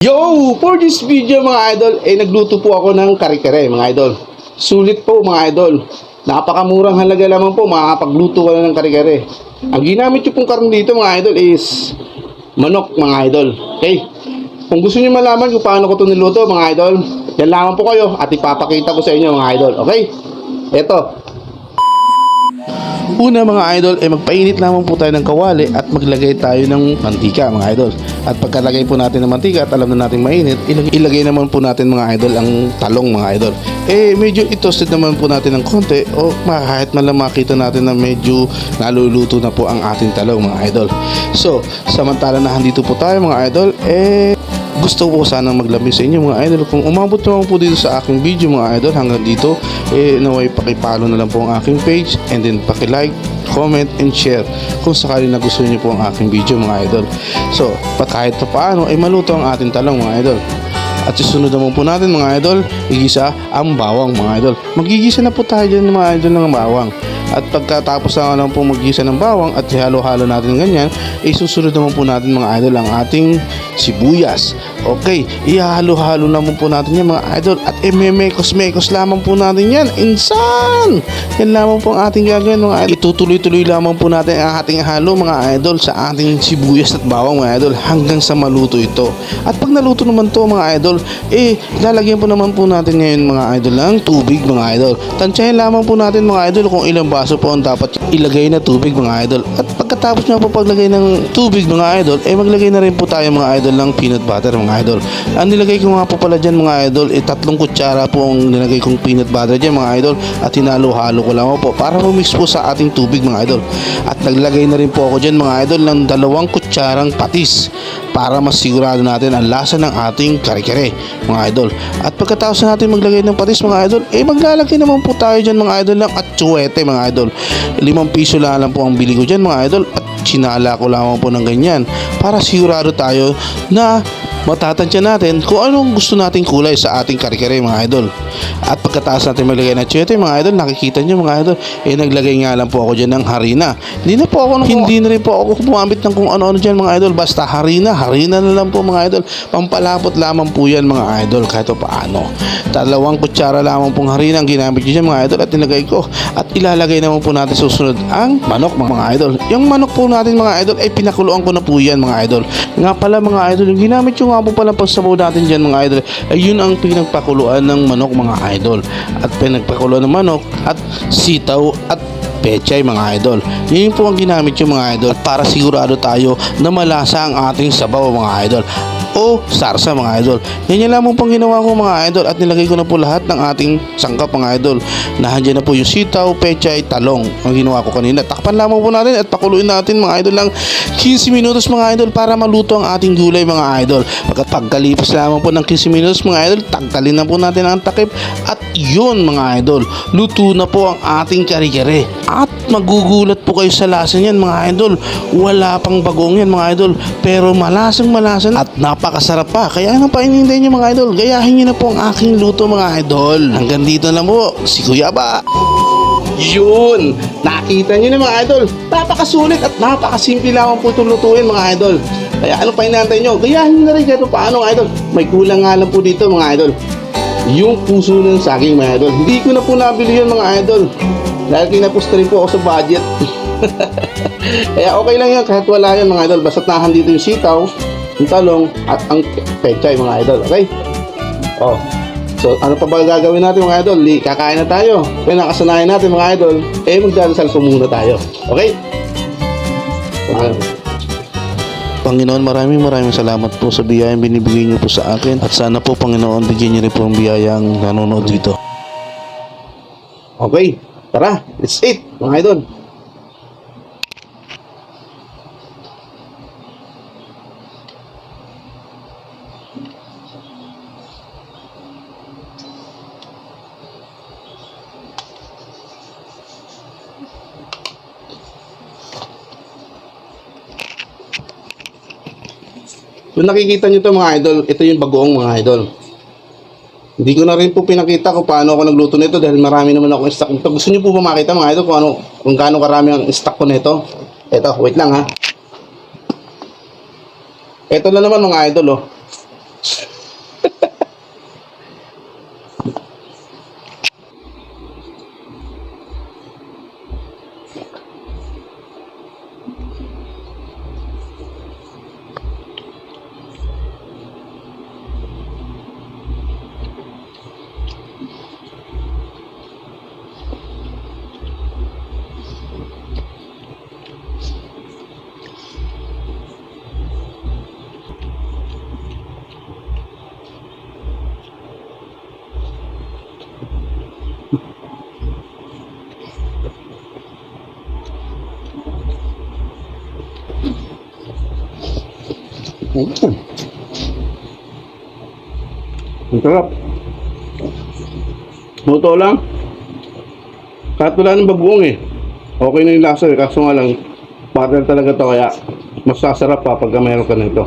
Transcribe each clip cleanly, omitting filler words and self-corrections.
Yo! For this video mga idol, nagluto po ako ng kare-kare mga idol. Sulit po mga idol. Napakamurang halaga lamang po makakapagluto ka na ng kare-kare. Ang ginamit ko pong karne dito mga idol is manok mga idol. Okay? Kung gusto niyo malaman kung paano ko ito niluto mga idol, yan lamang po kayo at ipapakita ko sa inyo mga idol. Okay? Ito. Una mga idol, magpainit lamang po tayo ng kawali at maglagay tayo ng mantika mga idol. At pagkalagay po natin ng mantika at alam na natin mainit, ilagay naman po natin mga idol ang talong mga idol. Medyo i-toasted naman po natin ng konti o kahit man lang makita natin na medyo naluluto na po ang ating talong mga idol. So, samantala na handito po tayo mga idol, gusto ko sana maglambing sa inyo mga idol. Kung umabot naman po dito sa aking video mga idol hanggang dito, naway pakipalo na lang po ang aking page and then pakilike, comment and share kung sakali na gusto niyo po ang aking video mga idol. So, kahit pa paano ay maluto ang ating talong mga idol. At susunod naman po natin mga idol, igisa ang bawang mga idol. Magigisa na po tayo dyan mga idol ng bawang. At pagkatapos na lang po maggisa ng bawang at ihalo-halo natin ganyan, susunod naman po natin mga idol ang ating sibuyas. Okay, ihalo-halo naman po natin yan mga idol at mekos-mekos lamang po natin yan. Insan! Yan lamang po ang ating gagawin mga idol. Itutuloy-tuloy lamang po natin ang ating halo mga idol sa ating sibuyas at bawang mga idol hanggang sa maluto ito. At pag naluto naman to mga idol, lalagyan po naman po natin ngayon mga idol ng tubig mga idol. Tansyahin lamang po natin mga idol kung ilang baso po ang dapat ilagay na tubig mga idol. At pagkatapos nga po paglagay ng tubig mga idol, maglagay na rin po tayo mga idol ng peanut butter mga idol. Ang nilagay ko nga po pala dyan mga idol, 3 kutsara po ang nilagay kong peanut butter dyan mga idol. At hinalo-halo ko lang po para mix po sa ating tubig mga idol. At naglagay na rin po ako dyan mga idol ng 2 kutsarang patis para mas sigurado natin ang lasa ng ating kare-kare mga idol. At pagkatapos natin maglagay ng patis mga idol, maglalagay naman po tayo dyan mga idol ng atsuete mga idol. 5 piso lang po ang bili ko dyan mga idol at sinala ko lamang po ng ganyan para sigurado tayo na matatansya natin kung anong gusto nating kulay sa ating kare-kare mga idol. At pagkatapos natin maglagay ng atsuete mga idol, nakikita nyo mga idol, naglagay nga lang po ako dyan ng harina. Hindi na rin po ako gumamit ng kung ano-ano dyan mga idol, basta harina na lang po mga idol. Pampalapot lamang po yan mga idol kahit paano. 2 kutsara lamang pong harina ang ginamit nyo dyan mga idol at nilagay ko. At ilalagay naman po natin susunod ang manok mga idol. Yung manok po natin mga idol ay pinakuluan ko na po yan mga idol. Nga pala mga idol, yung ginamit yung nga po pala pagsabaw natin dyan mga idol ay yun ang pinagpakuluan ng manok mga idol. At pinagpakuluan ng manok at sitaw at pechay mga idol. Yun po ang ginamit yung mga idol at para sigurado tayo na malasa ang ating sabaw mga idol o sarsa mga idol. Yan lamang pang ginawa ko mga idol at nilagay ko na po lahat ng ating sangkap mga idol. Nahandyan na po yung sitaw, pechay, talong ang ginawa ko kanina. Takpan lamang po natin at pakuluin natin mga idol ng 15 minutos mga idol para maluto ang ating gulay mga idol. Pagkalipas lamang po ng 15 minutos mga idol, tanggalin na po natin ang takip at yun mga idol, luto na po ang ating kare-kare. At magugulat po kayo sa lasa niyan mga idol. Wala pang bagong yan mga idol, pero malasang at napakasarap pa. Kaya anong painintay nyo mga idol? Gayahin nyo na po ang aking luto mga idol. Hanggang dito na po, si Kuya Ba. Yun! Nakita nyo na mga idol. Napakasulit at napakasimple lamang po itong lutuin mga idol. Kaya anong painintay nyo? Gayahin nyo na rin kahit paano mga idol. May kulang nga lang po dito mga idol, yung puso ng saging mga idol. Hindi ko na po nabili yun mga idol dahil kinapusta rin po ako sa budget. Kaya okay lang yan kahit wala yan mga idol. Basta't nahandito yung sitaw, yung talong at ang pechay mga idol. Okay? So ano pa ba gagawin natin mga idol? Kakain na tayo. Kaya nakasanayan natin mga idol, magdadasal po muna tayo. Okay? Panginoon, maraming salamat po sa biyayang binibigay niyo po sa akin. At sana po Panginoon, bigyan niyo rin po ang biyayang nanonood dito. Okay, tara, let's eat mga idol. Kung nakikita nyo to mga idol, ito yung bagoong mga idol. Hindi ko na rin po pinakita kung paano ako nagluto nito dahil marami naman akong stock nito. Gusto nyo po ba makita mga idol kung gaano karami ang stock ko nito? Ito, wait lang ha. Ito na naman mga idol Ang sarap. Luto lang. Kahit wala ng bagoong eh. Okay na yung lasa eh. Kaso nga lang, butter talaga to kaya mas sasarap pa pagka mayroon ka nito.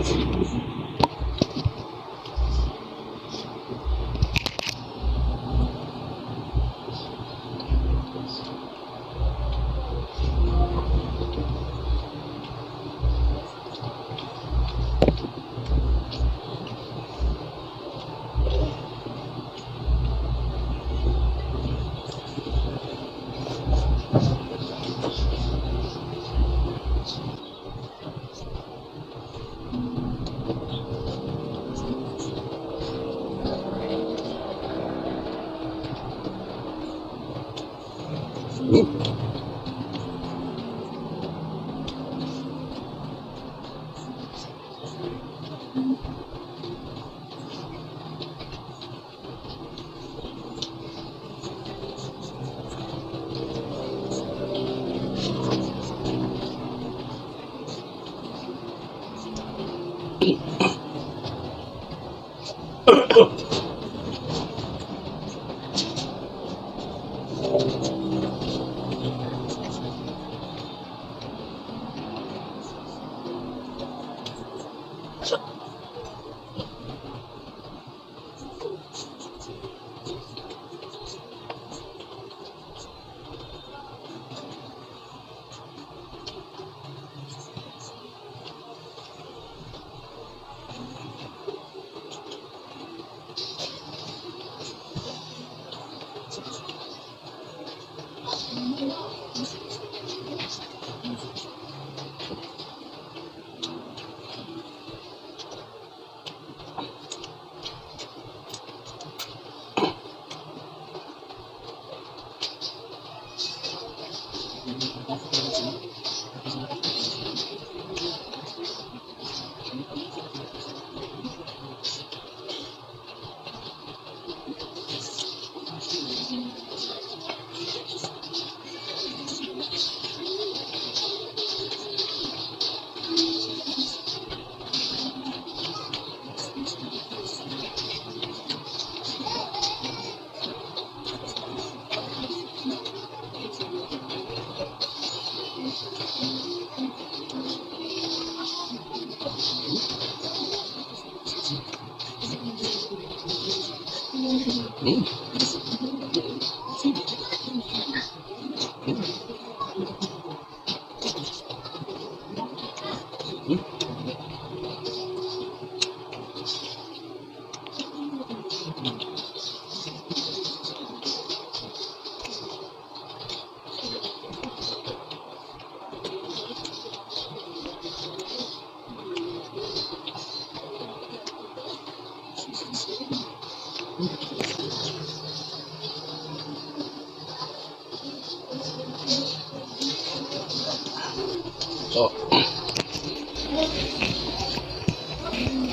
So,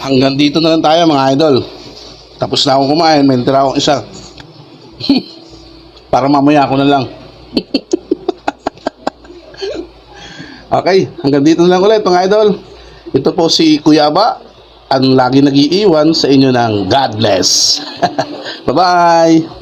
hanggang dito na lang tayo mga idol. Tapos na akong kumain, may tira akong isa. Para mamaya ako na lang. Okay, hanggang dito na lang ulit mga idol. Ito po si Kuya Ba, ang lagi nag-iiwan sa inyo ng God bless. Bye-bye!